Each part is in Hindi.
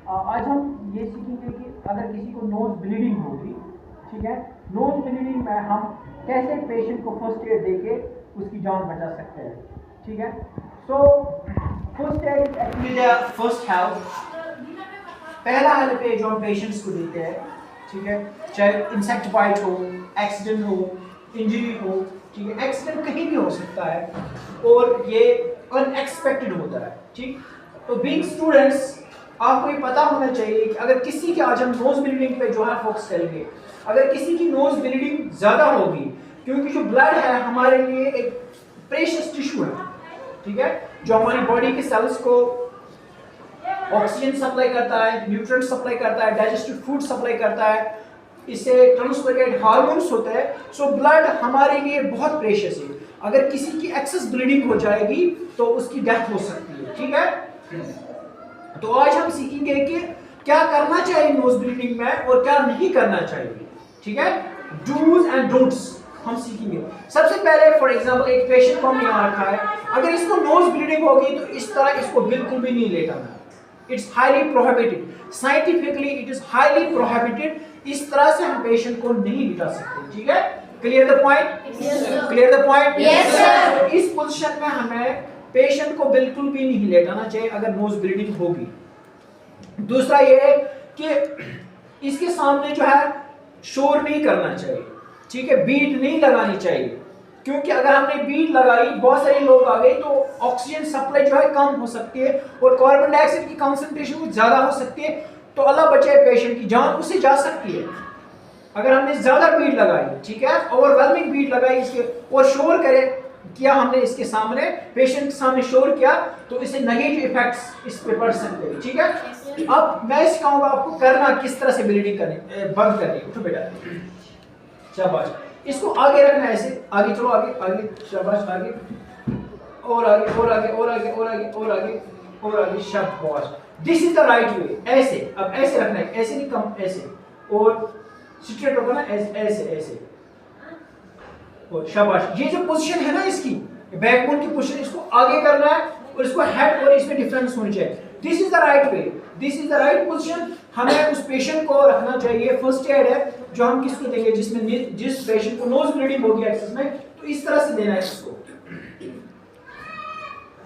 आज हम ये सीखेंगे कि अगर किसी को नोज ब्लीडिंग होगी, ठीक है, नोज ब्लीडिंग में हम कैसे पेशेंट को फर्स्ट एड देके उसकी जान बचा सकते हैं, ठीक है। So first aid is actually the first help, पहला हेल्प है जो हम पेशेंट्स को देते हैं, ठीक है, चाहे इंसेक्ट बाइट हो, एक्सीडेंट हो, इंजरी हो, ठीक है, एक्सीडेंट कहीं भी हो सकता है और ये अनएक्सपेक्टेड होता है, ठीक। तो बीइंग स्टूडेंट्स आपको ये पता होना चाहिए कि अगर किसी के, आज हम नोज ब्लीडिंग पे जो है फोकस करेंगे, अगर किसी की नोज ब्लीडिंग ज़्यादा होगी, क्योंकि जो ब्लड है हमारे लिए एक प्रेशियस टिश्यू है, ठीक है, जो हमारी बॉडी के सेल्स को ऑक्सीजन सप्लाई करता है, न्यूट्रिएंट सप्लाई करता है, डाइजेस्टिव फूड सप्लाई करता है, इससे ट्रांसफरेड हार्मोन्स होते हैं। सो ब्लड हमारे लिए बहुत प्रेशियस है, अगर किसी की एक्सेस ब्लीडिंग हो जाएगी तो उसकी डेथ हो सकती है, ठीक है। तो आज हम सीखेंगे कि क्या करना चाहिए नोज ब्लीडिंग में और क्या नहीं करना चाहिए, ठीक है, डूज एंड डोंट्स हम सीखेंगे। सबसे पहले फॉर एग्जांपल एक पेशेंट को हमने यहाँ रखा है, अगर इसको नोज ब्लीडिंग होगी तो इस तरह इसको बिल्कुल भी नहीं लेटाना, it's highly prohibited, scientifically it is highly prohibited, इस तरह से हम पेशेंट को नहीं लिटा सकते, ठीक है। Clear the point? Clear the point? Yes sir. इस पोजीशन में हमें पेशेंट को बिल्कुल भी नहीं लेटाना चाहिए अगर नोज ब्लीडिंग होगी। दूसरा ये है कि इसके सामने जो है शोर नहीं करना चाहिए, ठीक है, बीट नहीं लगानी चाहिए, क्योंकि अगर हमने बीट लगाई, बहुत सारे लोग आ गए तो ऑक्सीजन सप्लाई जो है कम हो सकती है और कार्बन डाइऑक्साइड की कंसंट्रेशन कुछ ज्यादा हो सकती है, तो अल्लाह बचाए पेशेंट की जान उससे जा सकती है। अगर हमने ज्यादा बीट लगाई, ठीक है, ओवरवेलमिंग बीट लगाई इसके और शोर करे किया हमने इसके सामने, पेशेंट के सामने शोर किया, तो इससे नेगेटिव इफेक्ट्स इस पे पड़ सकते हैं, ठीक है। अब मैं सिखाऊंगा आपको करना किस तरह से ब्लीडिंग करनी, बंद करनी। उठो बेटा, शाबाश, इसको आगे रखना है, ऐसे आगे चलो, आगे आगे, शाबाश, आगे और आगे और आगे और आगे और आगे और आगे और आगे, शाबाश, this is the right way, ऐसे। अब ऐसे रखना है, ऐसे नहीं, कम ऐसे, और स्ट्रेट होगा ना, ऐसे ऐसे, और शाबाश। ये जो पोजीशन है ना इसकी बैकबोन की पोजीशन, इसको आगे करना है और इसको हेड और इसमें डिफरेंस होनी चाहिए। This is the right way, this is the right position. हमें उस पेशेंट को रखना चाहिए, फर्स्ट एड है जो हम किसको देंगे, जिस पेशेंट को नोज ब्लीडिंग होगी एक्सेस में, तो इस तरह से देना है इसको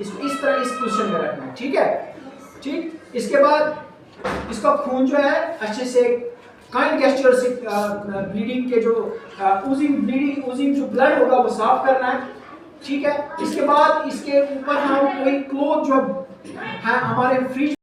इस तरह इस पोजीशन में रखना है, ठीक है, ठीक। इसके बाद इसका खून जो है अच्छे से काइंड गेस्चर से ब्लीडिंग के जो ओजिंग जो ब्लड होगा वो साफ करना है, ठीक है। इसके बाद इसके ऊपर हम कोई क्लोथ जो है हमारे फ्रिज